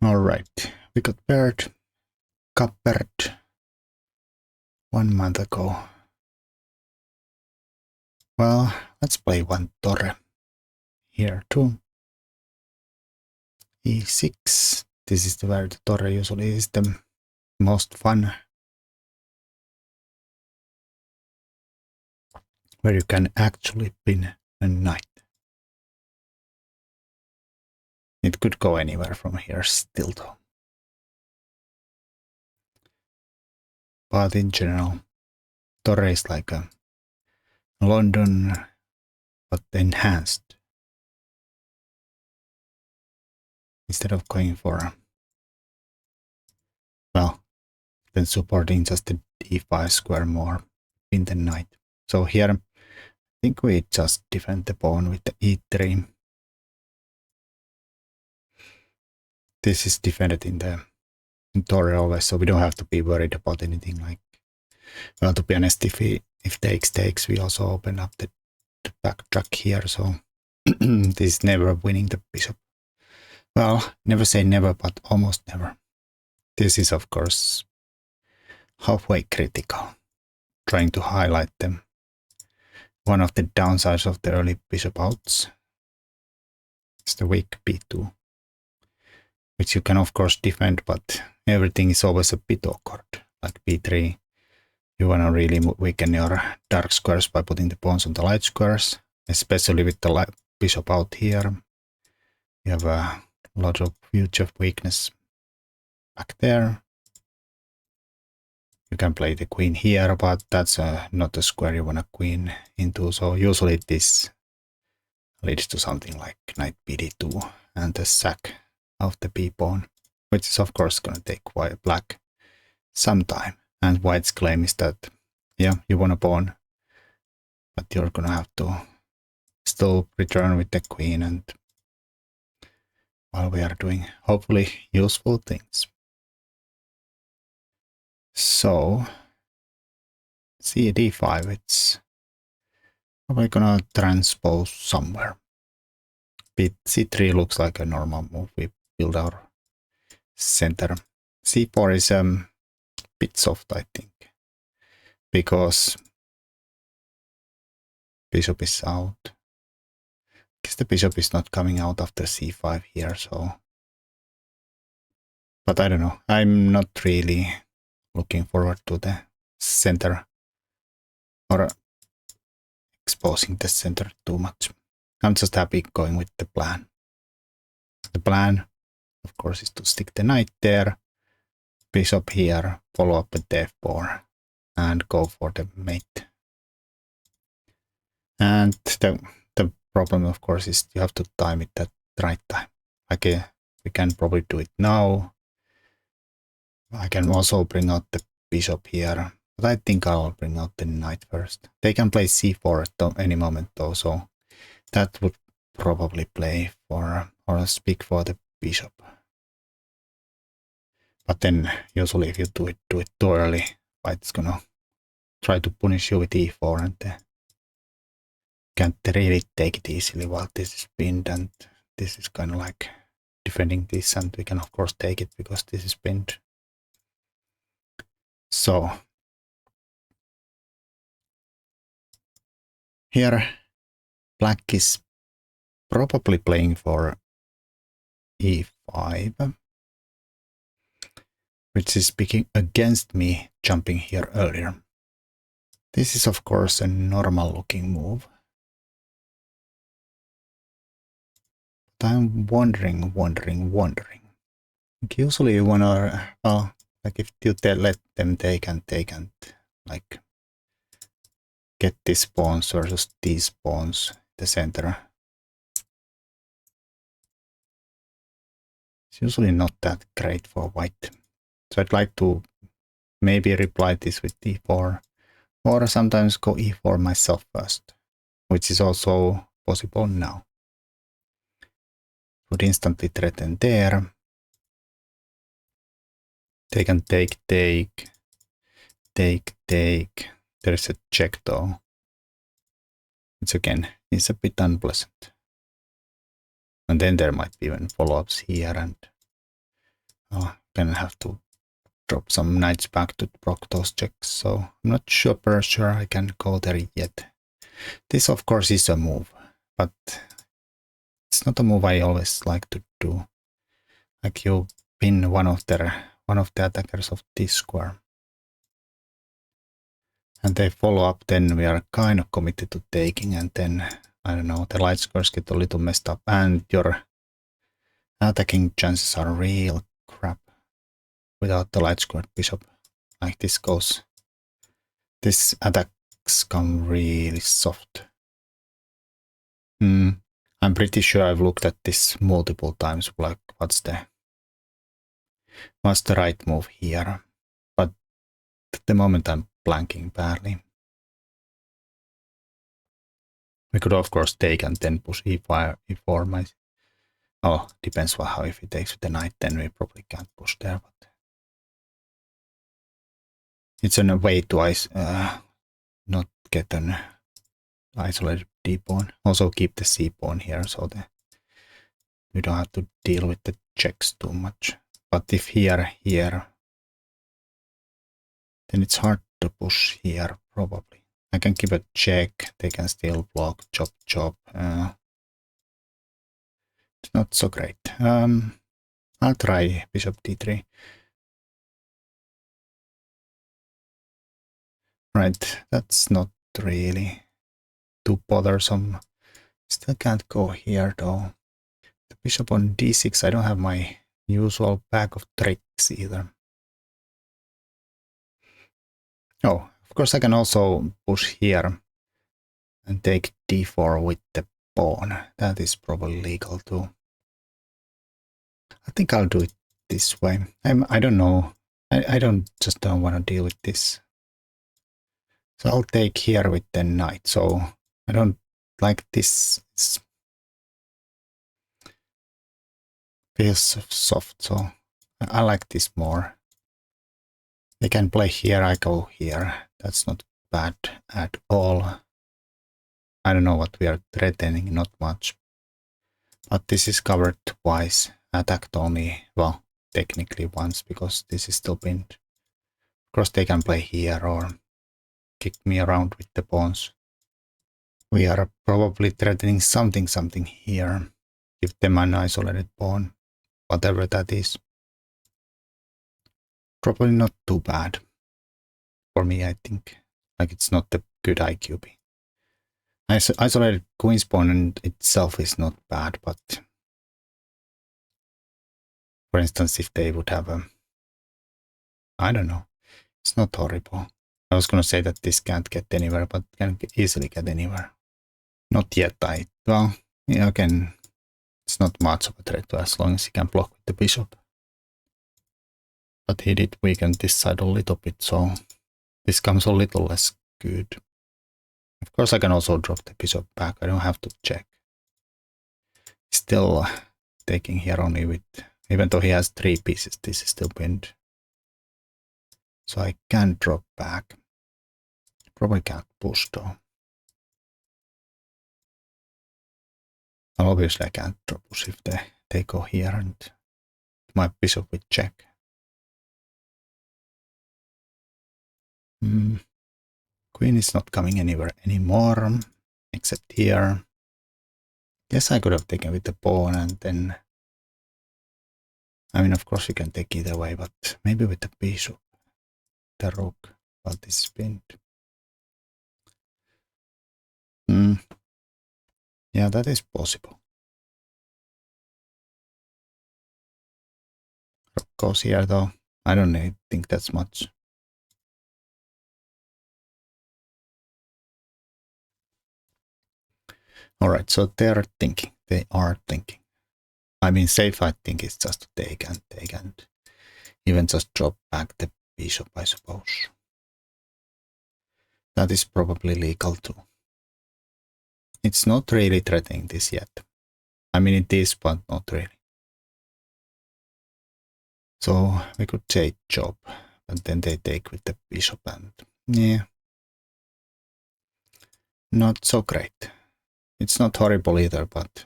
Alright, we got coppered 1 month ago. Well, let's play one torre here too. E6. This is where the torre usually is the most fun. Where you can actually pin a knight. It could go anywhere from here still though. But in general, torre is like a London but enhanced. Instead of going for, well, then supporting just the d5 square more in the knight. So here, I think we just defend the pawn with the e3. This is defended in the torre always, so we don't have to be worried about anything like, well, to be honest, if takes, we also open up the backtrack here, so this is never winning the bishop. Well, never say never, but almost never. This is, of course, halfway critical, trying to highlight them. One of the downsides of the early bishop outs is the weak b2, which you can, of course, defend, but everything is always a bit awkward, like b3. You want to really weaken your dark squares by putting the pawns on the light squares, especially with the bishop out here. You have a lot of future weakness back there. You can play the queen here, but that's not a square you want to queen into, so usually this leads to something like knight bd2 and the sack of the b-pawn, which is of course going to take black some time. And white's claim is that, yeah, you want a pawn, but you're going to have to still return with the queen, and while we are doing hopefully useful things. So, c d5, it's probably going to transpose somewhere. c3 looks like a normal move. We build our center. c4 is bit soft, I think, because bishop is out. I guess the bishop is not coming out after c5 here, so. But I don't know. I'm not really looking forward to the center or exposing the center too much. I'm just happy going with the plan. The plan, of course, is to stick the knight there, bishop here, follow up with the f4, and go for the mate. And the problem, of course, is you have to time it at the right time. Like we can probably do it now. I can also bring out the bishop here, but I think I'll bring out the knight first. They can play c4 at any moment though, so that would probably play for or speak for the bishop. But then usually if you do it too early, white's gonna try to punish you with e4, and can't really take it easily while this is pinned, and this is kind of like defending this, and we can of course take it because this is pinned. So here black is probably playing for e5, which is speaking against me jumping here earlier. This is of course a normal looking move. But I'm wondering. Like usually you wanna, well, like if you let them take and like get these pawns versus these pawns in the center. It's usually not that great for white. So I'd like to maybe reply this with e4, or sometimes go e4 myself first, which is also possible now. Would instantly threaten there. They can take. There's a check though, which again is a bit unpleasant. And then there might be even follow-ups here, and Oh, gonna have to drop some knights back to block those checks, so I'm not super sure I can go there yet. This of course is a move, but it's not a move I always like to do. Like you pin one of the attackers of this square. And they follow up, then we are kind of committed to taking, and then, I don't know, the light squares get a little messed up, and your attacking chances are real crap without the light squared bishop. Like this goes. This attacks come really soft. I'm pretty sure I've looked at this multiple times, like what's the right move here, but at the moment I'm blanking badly. We could of course take and then push e5, e4. Oh, depends how if he takes with the knight, then we probably can't push there. But it's a way to not get an isolated d pawn. Also keep the c pawn here so that we don't have to deal with the checks too much. But if here, then it's hard to push here probably. I can give a check. They can still block, chop, chop. It's not so great. I'll try bishop d3. Right, that's not really too bothersome. Still can't go here though. The bishop on d6, I don't have my usual bag of tricks either. Oh, of course I can also push here and take d4 with the pawn. That is probably legal too. I think I'll do it this way. I don't know. I don't want to deal with this. So I'll take here with the knight. So I don't like this. It feels soft. So I like this more. They can play here. I go here. That's not bad at all. I don't know what we are threatening. Not much. But this is covered twice. Attacked only, well, technically once because this is still pinned. Of course they can play here or kick me around with the pawns. We are probably threatening something here. Give them an isolated pawn, whatever that is. Probably not too bad. For me, I think. Like it's not a good IQB. Isolated queen's pawn in itself is not bad, but for instance, if they would have a, I don't know, it's not horrible. I was going to say that this can't get anywhere, but can easily get anywhere. Not yet, well, yeah, again, it's not much of a threat as long as he can block with the bishop. But he did weaken this side a little bit, so this comes a little less good. Of course, I can also drop the bishop back. I don't have to check. Still taking here only with, even though he has 3 pieces, this is still pinned. So I can drop back. Probably can't push though. Well, obviously I can't push if they go here and my bishop with check. Queen is not coming anywhere anymore, except here. Guess I could have taken with the pawn and then, I mean, of course you can take either way, but maybe with the bishop, the rook, while this is pinned. Yeah, that is possible. Rook goes here though. I don't think that's much. Alright, so they are thinking. I mean, safe I think is just to take and even just drop back the bishop, I suppose. That is probably legal too. It's not really threatening this yet. I mean, it is, but not really. So we could say chop, and then they take with the bishop and yeah. Not so great. It's not horrible either, but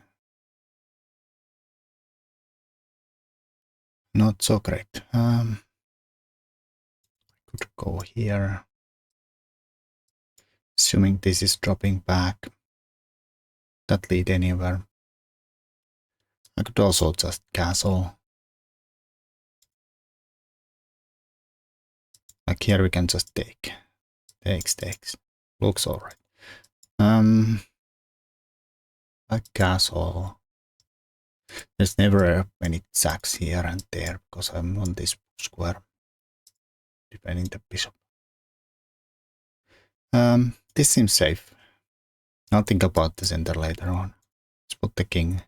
not so great. Could go here. Assuming this is dropping back. That lead anywhere. I could also just castle. Like here we can just take. Takes. Looks alright. A castle. There's never any sacks here and there because I'm on this square. Defending the bishop. This seems safe. I'll think about the center later on. Let's put the king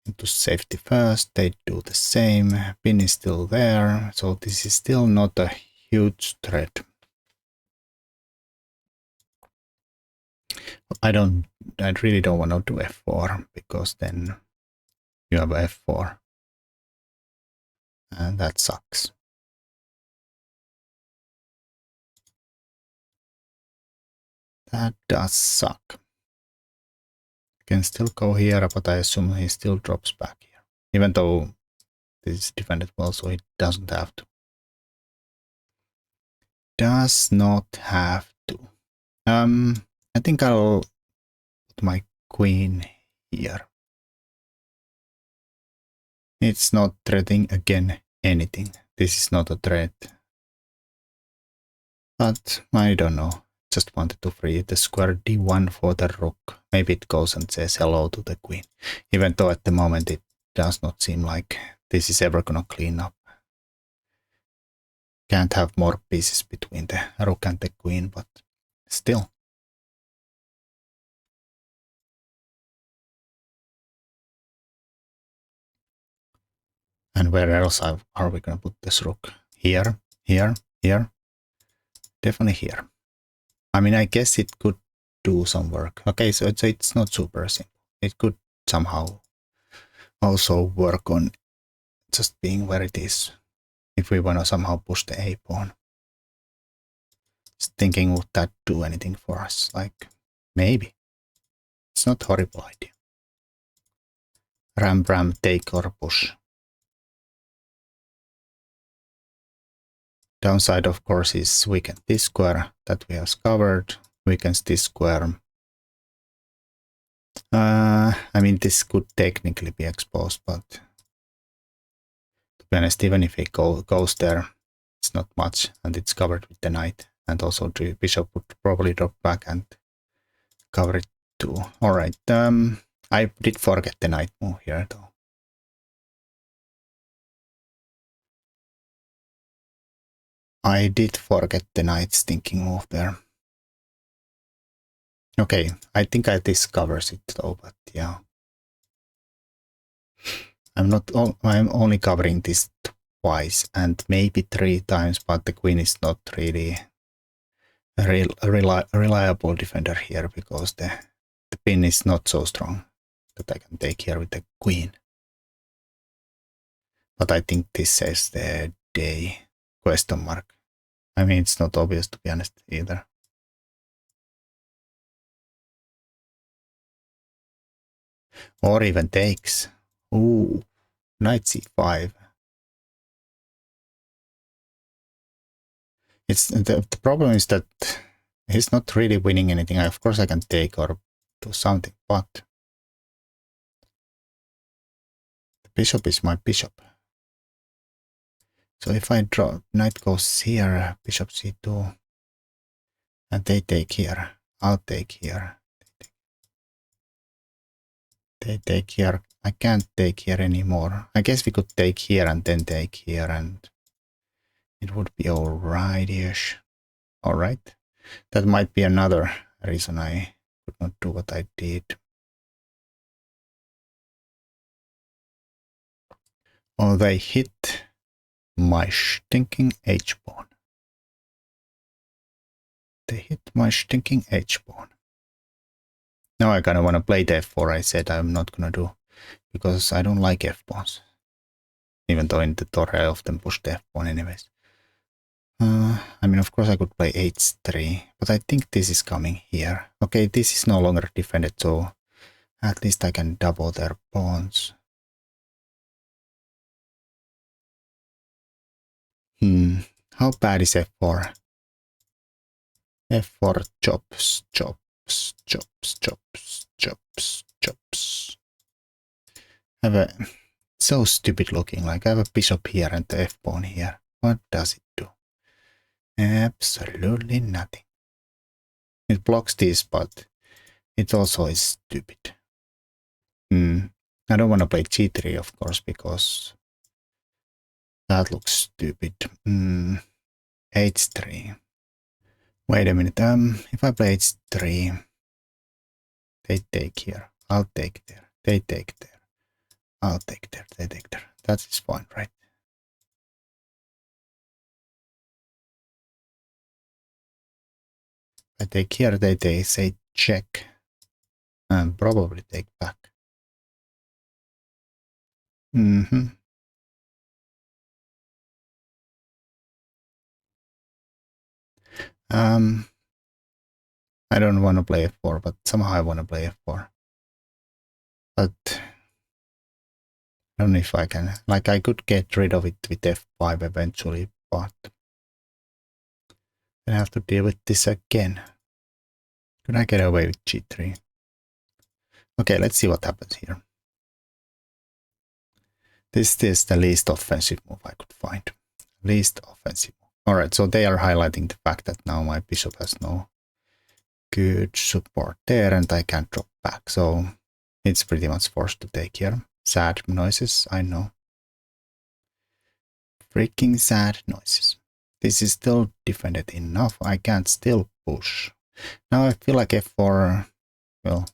into safety first. They do the same. Pin is still there, so this is still not a huge threat. I really don't want to do f4 because then you have f4 and that sucks. That does suck. You can still go here, but I assume he still drops back here. Even though this is defended well, so he doesn't have to. Does not have to. I think I'll put my queen here. It's not threatening again anything. This is not a threat. But I don't know. Just wanted to free the square d1 for the rook. Maybe it goes and says hello to the queen. Even though at the moment it does not seem like this is ever gonna clean up. Can't have more pieces between the rook and the queen, but still. And where else are we gonna put this rook? Here, here, here. Definitely here. I mean, I guess it could do some work. Okay, so it's not super simple. It could somehow also work on just being where it is. If we want to somehow push the a pawn. Just thinking, would that do anything for us? Like, maybe. It's not a horrible idea. Ram, take or push. Downside, of course, is weaken this square that we have covered. Weakens this square. I mean, this could technically be exposed, but to be honest, even if it goes there, it's not much, and it's covered with the knight. And also the bishop would probably drop back and cover it too. Alright, I did forget the knight move here though. I did forget the knight's thinking move there. Okay, I think this covers it though, but yeah. I'm only covering this twice and maybe 3 times, but the queen is not really a reliable defender here because the pin is not so strong that I can take here with the queen. But I think this says the day question mark. I mean, it's not obvious to be honest either. Or even takes. Ooh, knight c5. It's the problem is that he's not really winning anything. Of course I can take or do something, but the bishop is my bishop. So if I draw, knight goes here, bishop c2, and they take here, I'll take here. They take here. I can't take here anymore. I guess we could take here and then take here and it would be alright-ish. Alright. That might be another reason I could not do what I did. Oh, they hit my stinking h-pawn. They hit my stinking h-pawn. Now I kind of want to play the f4 I said I'm not gonna do, because I don't like f-pawns. Even though in the tutorial I often push the f-pawn anyways. I mean, of course I could play h3, but I think this is coming here. Okay, this is no longer defended, so at least I can double their pawns. How bad is F4? F4 chops, chops, chops, chops, chops, chops. Have a so stupid looking, like I have a bishop here and the F pawn here. What does it do? Absolutely nothing. It blocks this, but it also is stupid. I don't want to play G3, of course, because that looks stupid. H3. Wait a minute. If I play H3, they take here. I'll take there. They take there. I'll take there. They take there. That is fine, right? I take here. They say check, and probably take back. I don't want to play F4, but somehow I want to play F4. But I don't know if I can. Like, I could get rid of it with F5 eventually, but I have to deal with this again. Could I get away with G3? Okay, let's see what happens here. This is the least offensive move I could find. Least offensive move. Alright, so they are highlighting the fact that now my bishop has no good support there and I can't drop back. So it's pretty much forced to take here. Sad noises, I know. Freaking sad noises. This is still defended enough. I can't still push. Now I feel like F4, well,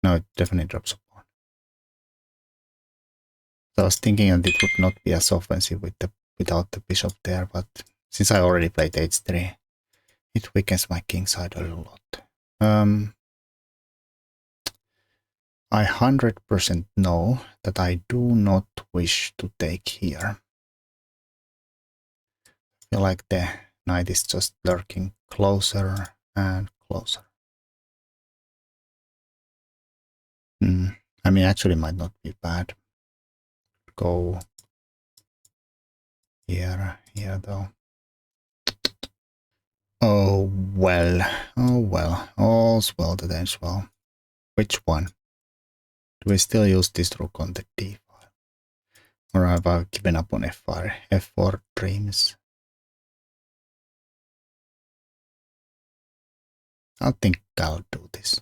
no, it definitely drops a pawn. So I was thinking that it would not be as offensive without the bishop there, but since I already played H3, it weakens my king side a lot. I 100% know that I do not wish to take here. I feel like the knight is just lurking closer and closer. I mean, actually might not be bad. Go here though. Oh well, all's well that ends well. Which one? Do we still use this rook on the d file? Or have I given up on f4? F4 dreams. I think I'll do this.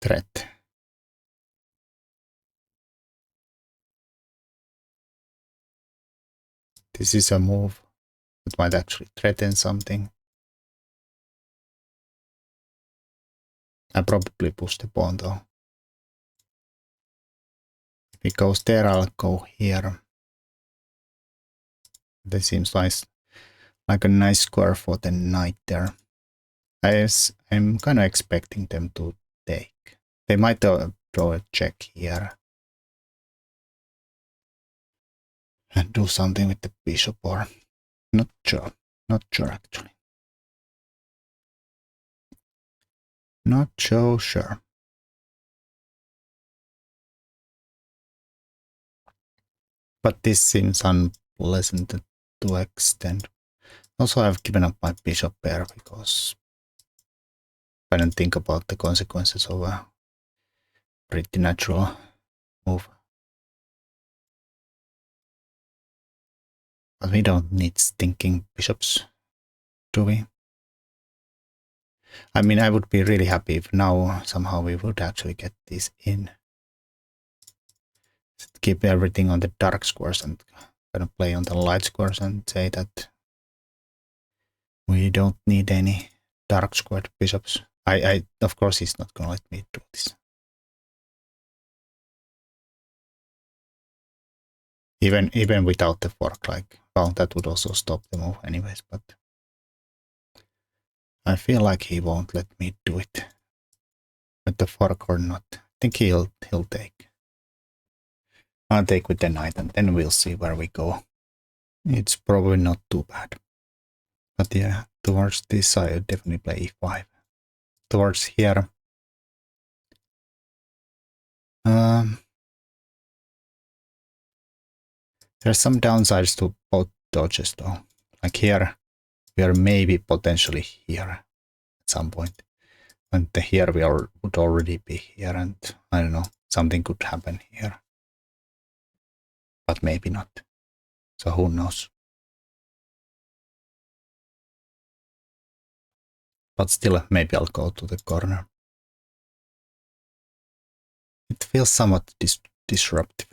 Threat. This is a move that might actually threaten something. I probably push the pawn though. If it goes there, I'll go here. This seems nice, like a nice square for the knight there. I'm kind of expecting them to take. They might draw a check here and do something with the bishop, or not sure. Not sure actually. Not so sure. But this seems unpleasant to extent. Also, I've given up my bishop pair because I don't think about the consequences of a pretty natural move. But we don't need stinking bishops, do we? I mean, I would be really happy if now somehow we would actually get this in. Keep everything on the dark squares and kind of play on the light squares and say that we don't need any dark squared bishops. I of course he's not gonna let me do this. Even without the fork, like, well, that would also stop the move anyways, but I feel like he won't let me do it. With the fork or not. I think he'll take. I'll take with the knight and then we'll see where we go. It's probably not too bad. But yeah, towards this side I definitely play e5. Towards here. There's some downsides to both dodges though. Like here, we are maybe potentially here at some point. And here we would already be here, and I don't know, something could happen here. But maybe not. So who knows? But still, maybe I'll go to the corner. It feels somewhat disruptive.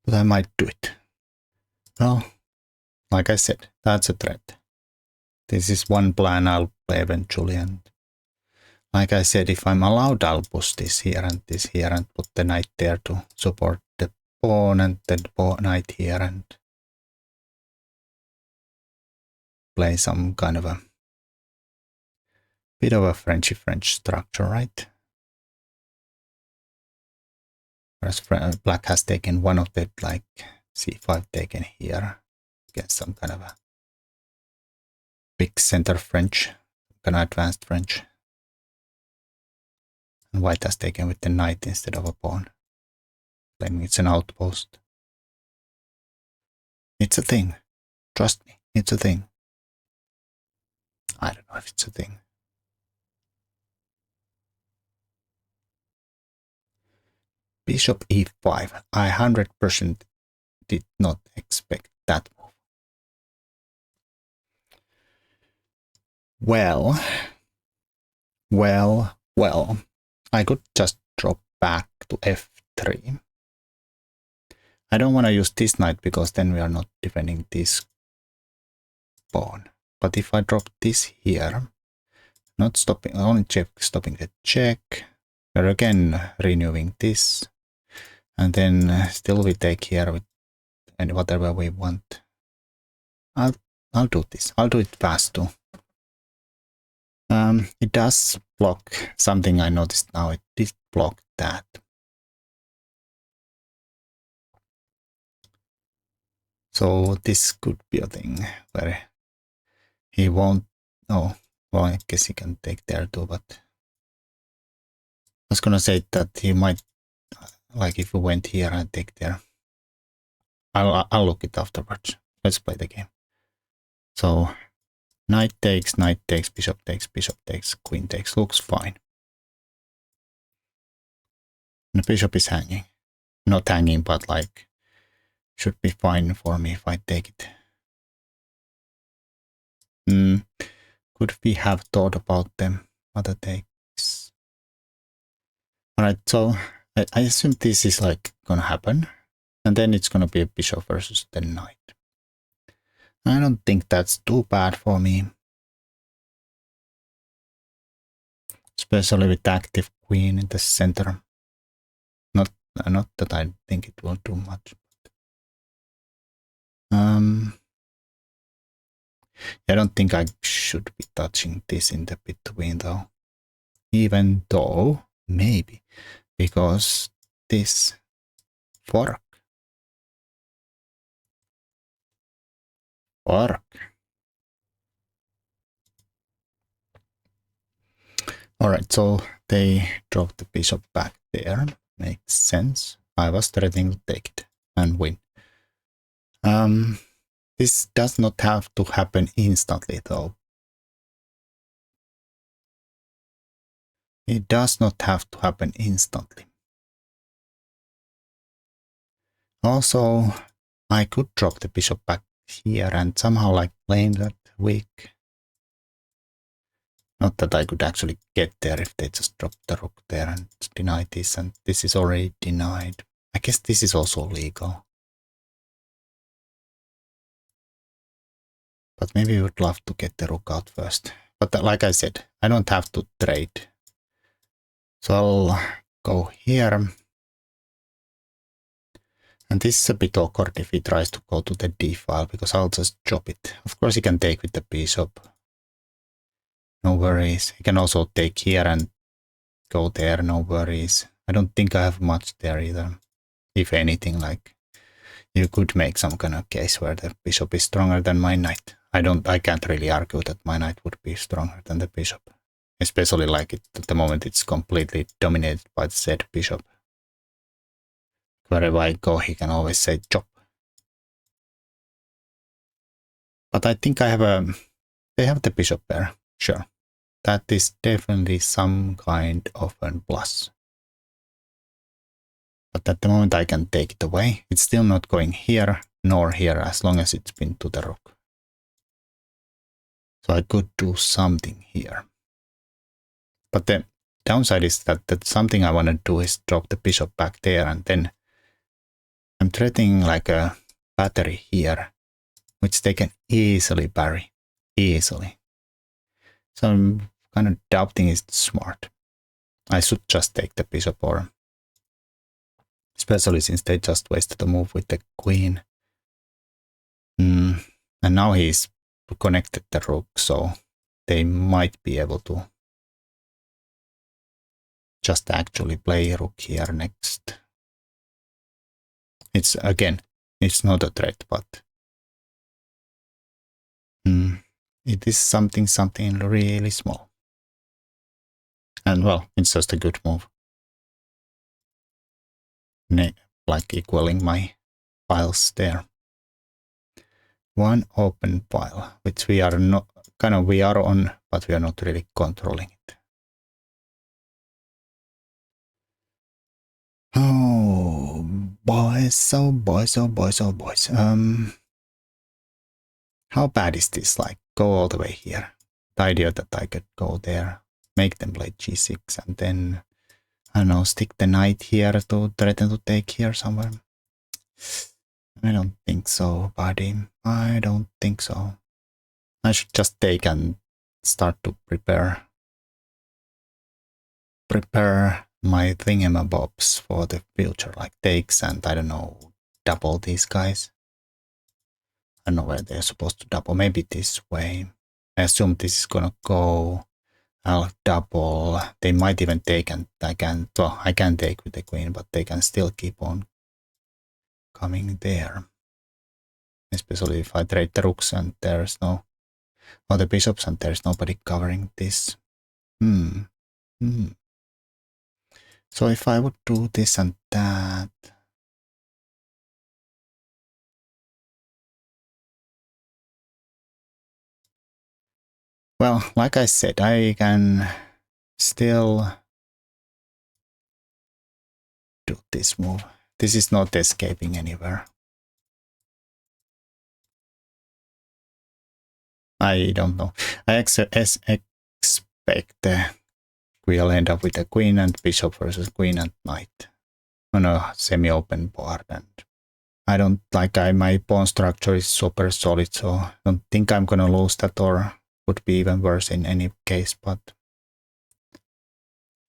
But I might do it. Well, like I said, that's a threat. This is one plan I'll play eventually, and like I said, if I'm allowed, I'll push this here and put the knight there to support the pawn, and then knight here, and play some kind of a bit of a Frenchy French structure, right? Whereas black has taken one of the, like, c5 taken here against some kind of a big center French, kind of advanced French. And white has taken with the knight instead of a pawn, claiming it's an outpost. It's a thing. Trust me, it's a thing. I don't know if it's a thing. Bishop e5. I 100% did not expect that move. Well, I could just drop back to f3. I don't want to use this knight because then we are not defending this pawn. But if I drop this here, not stopping, only stopping the check, we're again renewing this, and then still we take here with and whatever we want. I'll do this. I'll do it fast too. It does block something I noticed now. It did block that. So this could be a thing where he won't. Oh, well, I guess he can take there too, but I was gonna say that he might, like if we went here and take there. I'll look it afterwards. Let's play the game. So knight takes, bishop takes, queen takes. Looks fine. And the bishop is hanging. Not hanging, but like should be fine for me if I take it. Could we have thought about them? Other takes. Alright, so I assume this is like gonna happen. And then it's gonna be a bishop versus the knight. I don't think that's too bad for me. Especially with the active queen in the center. Not that I think it will do much. I don't think I should be touching this in the between though. Even though, maybe, because this fork. Alright, so they drove the bishop back there. Makes sense. I was threatening to take it and win. This does not have to happen instantly though. It does not have to happen instantly. Also, I could drop the bishop back here and somehow like claim that weak. Not that I could actually get there if they just drop the rook there and deny this, and this is already denied. I guess this is also legal. But maybe we would love to get the rook out first. But like I said, I don't have to trade. So I'll go here. And this is a bit awkward if he tries to go to the d file, because I'll just chop it. Of course he can take with the bishop. No worries. He can also take here and go there, no worries. I don't think I have much there either. If anything, like, you could make some kind of case where the bishop is stronger than my knight. I can't really argue that my knight would be stronger than the bishop. Especially like at the moment it's completely dominated by the said bishop. wherever I go, he can always say chop. But I think they have the bishop there, sure. That is definitely some kind of a plus. But at the moment I can take it away. It's still not going here nor here as long as it's pinned to the rook. So I could do something here. But the downside is that something I want to do is drop the bishop back there, and then I'm threatening like a battery here, which they can easily parry. Easily. So I'm kind of doubting it's smart. I should just take the bishop, or especially since they just wasted a move with the queen. And now he's connected the rook, so they might be able to just actually play rook here next. It's not a threat, but it is something really small. And well, it's just a good move. Like equaling my files there. One open file, which we are not we are on, but we are not really controlling it. Oh boys, oh boys, oh boys, oh boys. How bad is this? Like, go all the way here. The idea that I could go there, make them play g6, and then, I don't know, stick the knight here to threaten to take here somewhere. I don't think so, buddy. I don't think so. I should just take and start to prepare my thingamabobs for the future, like takes and, I don't know, double these guys. I don't know where they're supposed to double. Maybe this way. I assume this is gonna go. I'll double. They might even take, and I can take with the queen, but they can still keep on coming there. Especially if I trade the rooks and there's no, or the bishops and there's nobody covering this. So if I would do this and that. Well, like I said, I can still do this move. This is not escaping anywhere. I don't know. I expect we'll end up with a queen and bishop versus queen and knight on a semi-open board, and I don't like my pawn structure is super solid, so I don't think I'm gonna lose that, or would be even worse in any case, but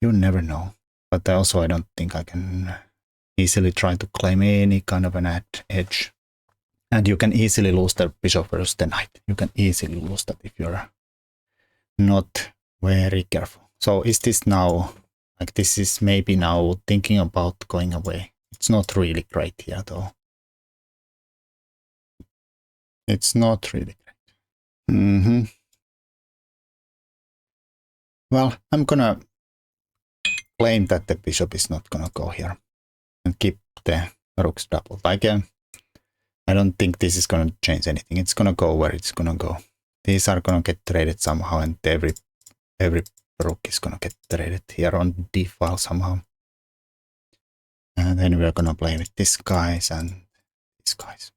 you never know. But also I don't think I can easily try to claim any kind of an edge. And you can easily lose the bishop versus the knight. You can easily lose that if you're not very careful. So is this now, like this is maybe now thinking about going away. It's not really great here though. It's not really great. Well, I'm gonna claim that the bishop is not gonna go here and keep the rooks doubled. Like, I don't think this is gonna change anything. It's gonna go where it's gonna go. These are gonna get traded somehow, and every rook is gonna get traded here on d file somehow. And then we're gonna play with these guys and these guys.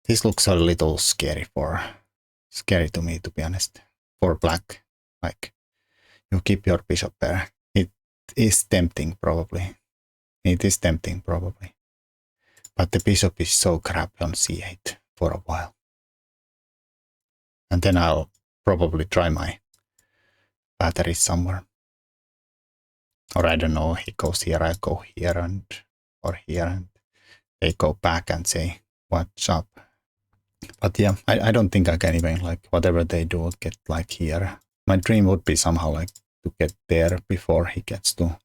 This looks a little scary to me, to be honest. For black, like you keep your bishop there. It is tempting probably. It is tempting probably. But the bishop is so crappy on c8 for a while. And then I'll probably try my battery somewhere. Or I don't know, he goes here, I go here, and or here, and they go back and say, what's up? But yeah, I don't think I can even, like, whatever they do, get like here. My dream would be somehow like to get there before he gets to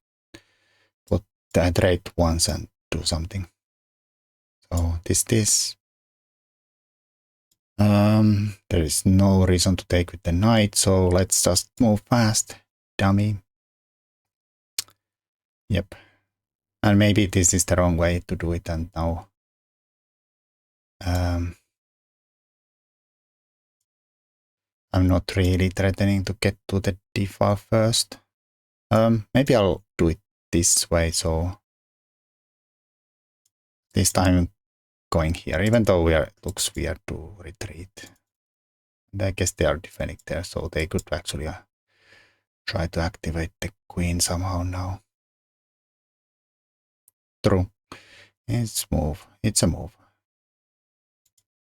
put the trade once and do something. So this. There is no reason to take with the knight, so let's just move fast, dummy. Yep. And maybe this is the wrong way to do it, and now I'm not really threatening to get to the d5 first. Maybe I'll do it this way, so this time going here, even though it looks weird to retreat. And I guess they are defending there, so they could actually try to activate the queen somehow now. True. It's a move.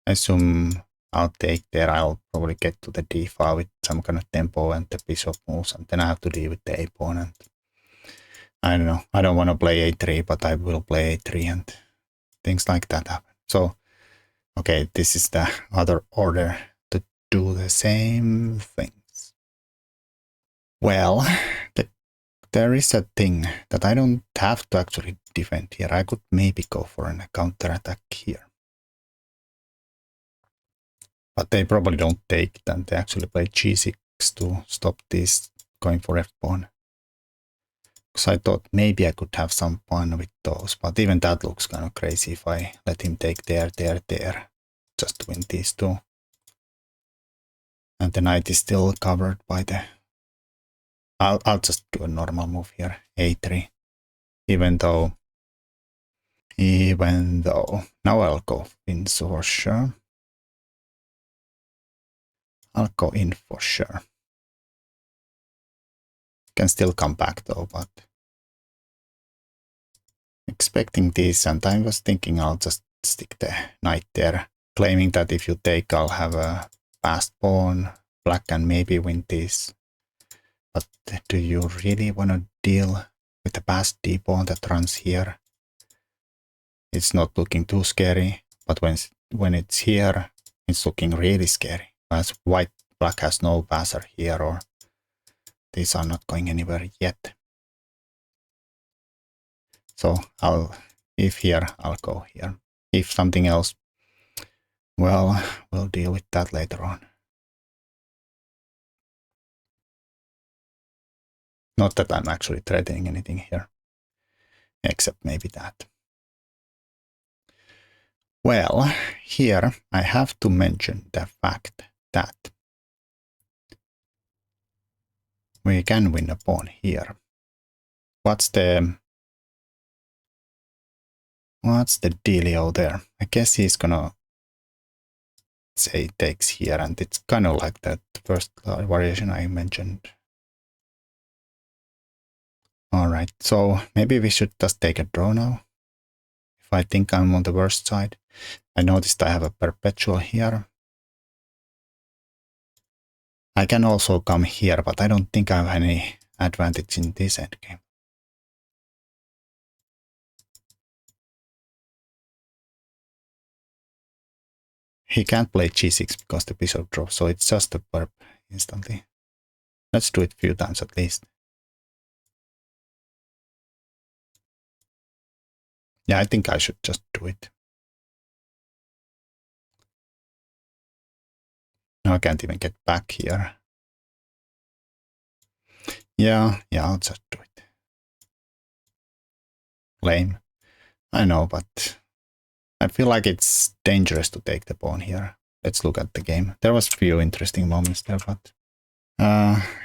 I assume I'll take there. I'll probably get to the d5 with some kind of tempo and the bishop moves, and then I have to deal with the opponent. I don't know. I don't want to play a3, but I will play a3 and things like that happen. So, okay, this is the other order to do the same things. Well, there is a thing that I don't have to actually defend here. I could maybe go for a counterattack here. But they probably don't take it, and they actually play g6 to stop this going for f pawn. Because I thought maybe I could have some fun with those, but even that looks kind of crazy if I let him take there, just to win these two. And the knight is still covered by the... I'll just do a normal move here, a3. Even though... Now I'll go in for sure. I'll go in for sure. Can still come back though, but... expecting this, and I was thinking I'll just stick the knight there, claiming that if you take, I'll have a fast pawn, black, and maybe win this. But do you really want to deal with the passed d pawn that runs here? It's not looking too scary, but when it's here, it's looking really scary. As black has no passer here, or these are not going anywhere yet. So if here, I'll go here. If something else, well, we'll deal with that later on. Not that I'm actually threatening anything here, except maybe that. Well, here I have to mention the fact that we can win a pawn here. What's the dealio there? I guess he's gonna say takes here, and it's kind of like that first variation I mentioned. All right, so maybe we should just take a draw now. If I think I'm on the worst side. I noticed I have a perpetual here. I can also come here, but I don't think I have any advantage in this endgame. He can't play g6 because the bishop drops, so it's just a perp instantly. Let's do it a few times at least. Yeah, I think I should just do it. No, I can't even get back here. Yeah, I'll just do it. Lame. I know, but I feel like it's dangerous to take the pawn here. Let's look at the game. There was a few interesting moments there, but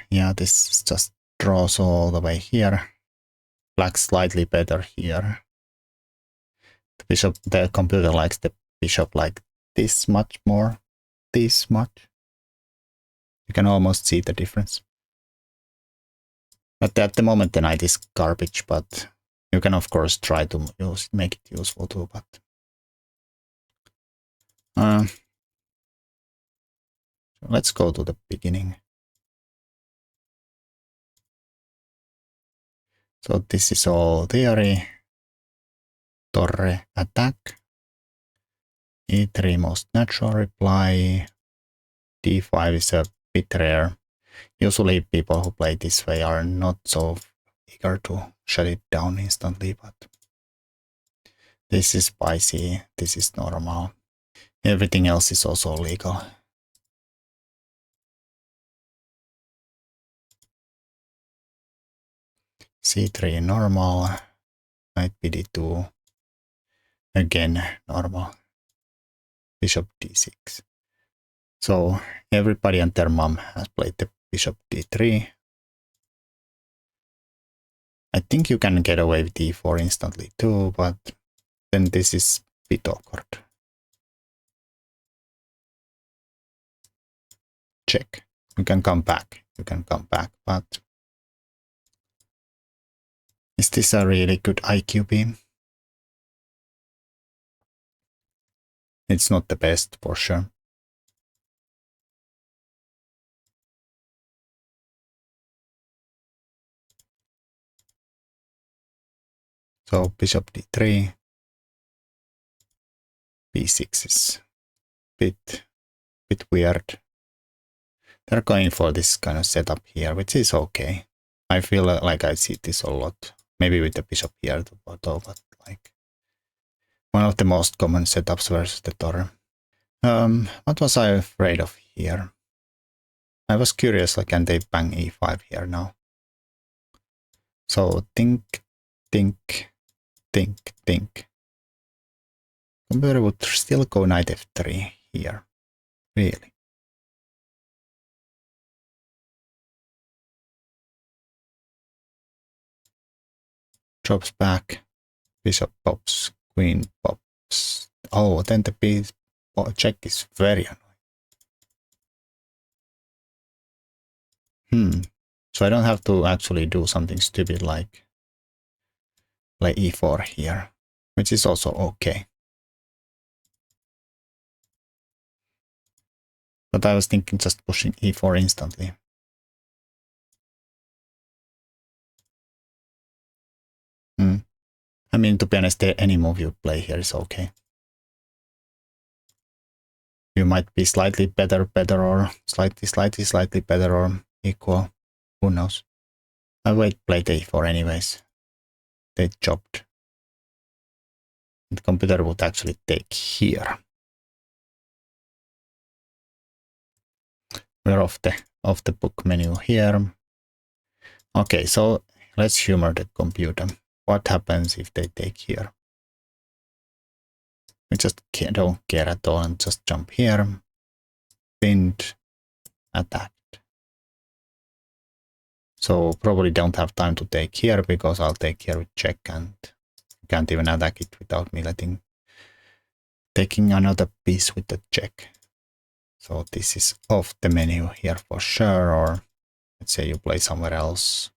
yeah, this just draws all the way here. Black slightly better here. The computer likes the bishop like this much more. This much. You can almost see the difference. But at the moment the knight is garbage, but you can of course try to make it useful too, but let's go to the beginning. So this is all theory. Torre attack. E3 most natural reply. D5 is a bit rare. Usually people who play this way are not so eager to shut it down instantly, but this is spicy, this is normal. Everything else is also legal. C3 normal. knight bd2, again normal, bishop d6. So everybody and their mom has played the bishop d3. I think you can get away with d4 instantly too, but then this is a bit awkward. Check. You can come back. You can come back, but is this a really good IQ beam? It's not the best for sure. So bishop d3, b6 is bit weird. They're going for this kind of setup here, which is okay. I feel like I see this a lot. Maybe with the bishop here, though, but like one of the most common setups versus the torre. What was I afraid of here? I was curious, like, can they bang e5 here now? So think. Computer would still go knight f3 here. Really? Drops back. Bishop pops. Queen pops. Oh, then the check is very annoying. So I don't have to actually do something stupid like e4 here, which is also okay. But I was thinking just pushing e4 instantly. I mean, to be honest, any move you play here is okay. You might be slightly better, or slightly better, or equal. Who knows? I played a4 anyways. They chopped. And the computer would actually take here. We're off the book menu here. Okay, so let's humor the computer. What happens if they take here? We just don't care at all and just jump here. Pinned, attacked. So probably don't have time to take here because I'll take here with check and can't even attack it without me taking another piece with the check. So this is off the menu here for sure, or let's say you play somewhere else.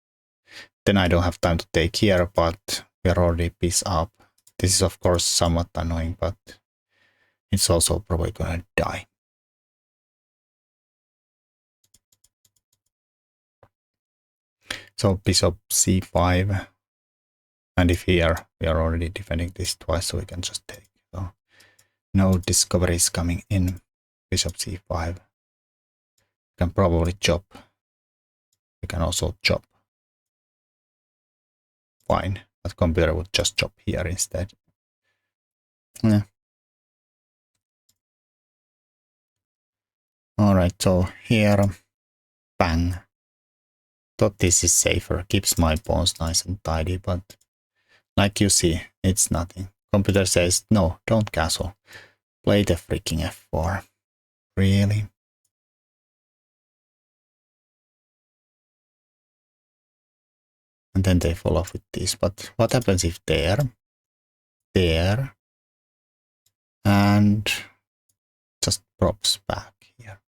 Then I don't have time to take here, but we're already piece up. This is of course somewhat annoying, but it's also probably gonna die. So bishop c5. And if here we are already defending this twice, so we can just take. So no discoveries coming in. Bishop c5. We can probably chop. We can also chop. Fine. But computer would just chop here instead. Yeah. Alright, so here, bang. Thought this is safer, keeps my pawns nice and tidy, but like you see, it's nothing. Computer says, no, don't castle. Play the freaking f4. Really? And then they fall off with this. But what happens if there, and just props back here?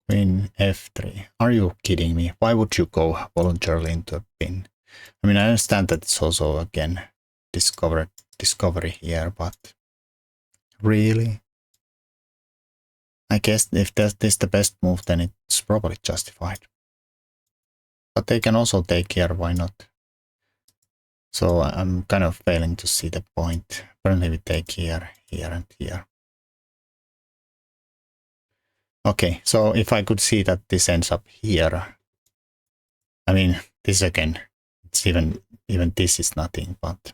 Queen f3. Are you kidding me? Why would you go voluntarily into a pin? I mean, I understand that it's also, again, discovery here, but really? I guess if this is the best move, then it's probably justified. But they can also take here, why not? So I'm kind of failing to see the point. Apparently we take here, here, and here. Okay, so if I could see that this ends up here, I mean, this again, it's even this is nothing, but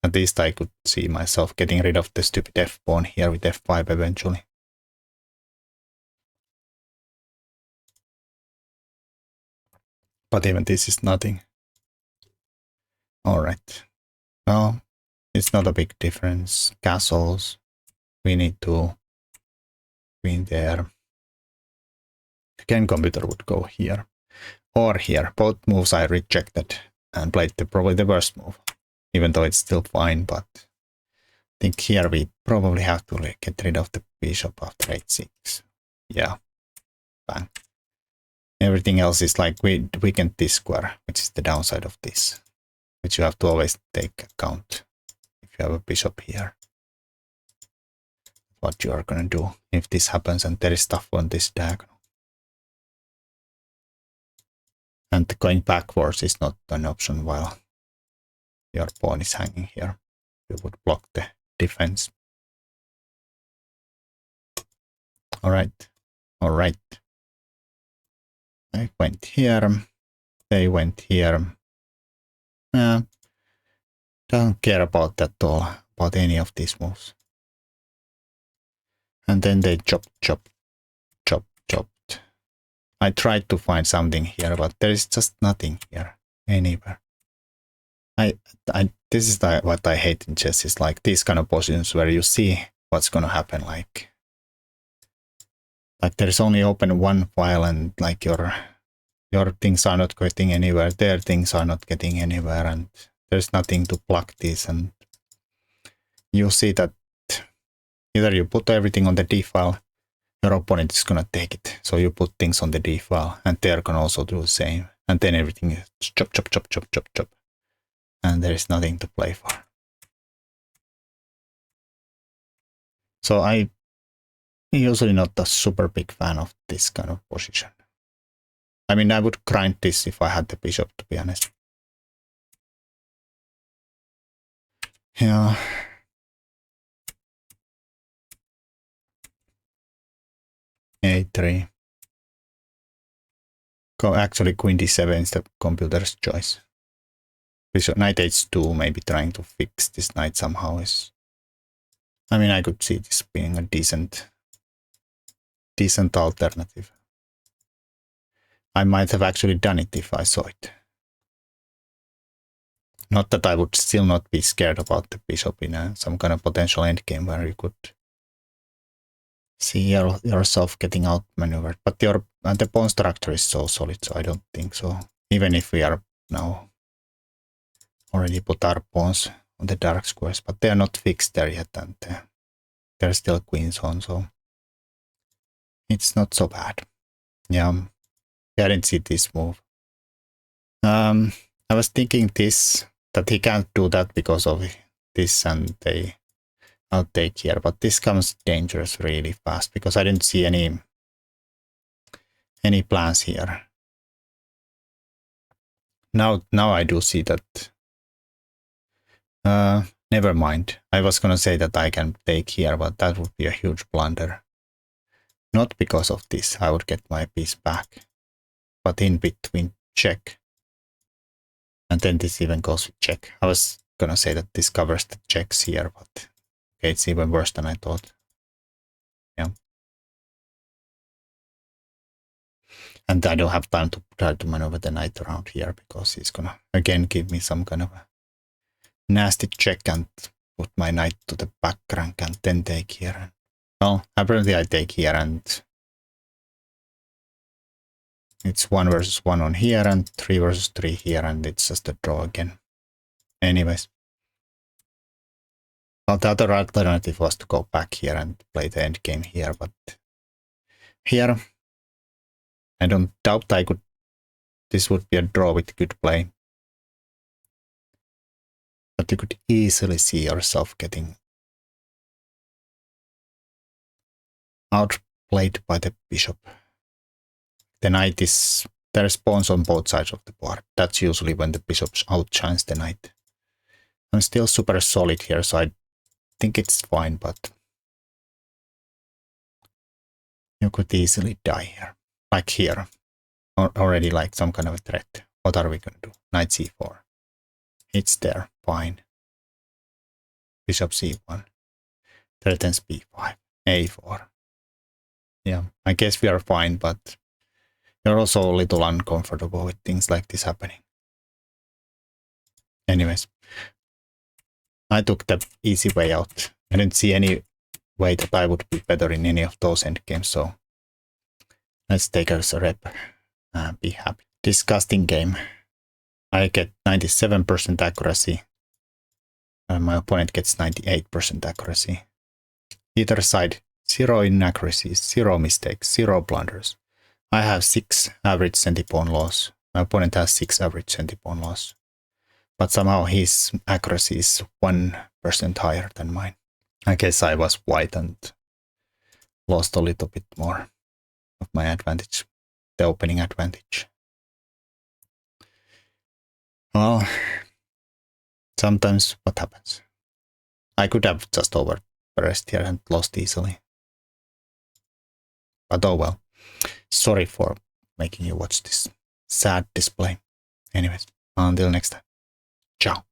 at least I could see myself getting rid of the stupid f pawn here with f5 eventually. But even this is nothing. All right. Well, it's not a big difference. Castles, we need to win there. Again, computer would go here or here. Both moves I rejected and played probably the worst move, even though it's still fine. But I think here we probably have to get rid of the bishop after h6. Yeah, bang. Everything else is like we weakened this square, which is the downside of this, which you have to always take account if you have a bishop here. What you are gonna do if this happens and there is stuff on this diagonal. And going backwards is not an option while your pawn is hanging here. You would block the defense. All right. I went here. They went here. Don't care about that at all, about any of these moves. And then they chopped. I tried to find something here, but there is just nothing here anywhere. This is what I hate in chess, is like these kind of positions where you see what's gonna happen. Like there's only open one file and like your things are not getting anywhere, their things are not getting anywhere, and there's nothing to plug this, and you see that either you put everything on the D file, your opponent is gonna take it. So you put things on the D file and they're gonna also do the same. And then everything is chop. And there is nothing to play for. So I'm usually not a super big fan of this kind of position. I mean, I would grind this if I had the bishop, to be honest. Yeah. A3. Actually, queen d7 is the computer's choice. Bishop, knight h2, maybe trying to fix this knight somehow is... I mean, I could see this being a decent alternative. I might have actually done it if I saw it. Not that I would still not be scared about the bishop in some kind of potential endgame where you could see yourself getting outmaneuvered. But the pawn structure is so solid, so I don't think so. Even if we are now already put our pawns on the dark squares, but they are not fixed there yet, and they're still queens on, so it's not so bad. Yeah, I didn't see this move. I was thinking that he can't do that because of this, and I'll take here, but this comes dangerous really fast because I didn't see any plans here. Now I do see that. Never mind. I was gonna say that I can take here, but that would be a huge blunder. Not because of this, I would get my piece back, but in between check. And then this even goes with check. I was gonna say that this covers the checks here, but okay, it's even worse than I thought. Yeah. And I don't have time to try to maneuver the knight around here because he's gonna again give me some kind of a nasty check and put my knight to the back rank and then take here. Well, apparently I take here and it's 1 versus 1 on here and 3 versus 3 here, and it's just a draw again. Anyways. Well, the other alternative was to go back here and play the endgame here, but here I don't doubt this would be a draw with good play. But you could easily see yourself getting outplayed by the bishop. The knight there's pawns on both sides of the board. That's usually when the bishop outshines the knight. I'm still super solid here, so I think it's fine, but you could easily die here. Like here. Already like some kind of a threat. What are we gonna do? Knight c4. It's there, fine. Bishop c1. Threatens b5. a4. Yeah, I guess we are fine, but you're also a little uncomfortable with things like this happening. Anyways, I took the easy way out. I didn't see any way that I would be better in any of those endgames, so let's take us a rep and be happy. Disgusting game. I get 97% accuracy, and my opponent gets 98% accuracy. Either side, 0 inaccuracies, 0 mistakes, 0 blunders. I have 6 average centipawn loss. My opponent has 6 average centipawn loss. But somehow his accuracy is 1% higher than mine. I guess I was white and lost a little bit more of my advantage, the opening advantage. Well, sometimes what happens? I could have just overpressed here and lost easily. But oh well. Sorry for making you watch this sad display. Anyways, until next time. Ciao.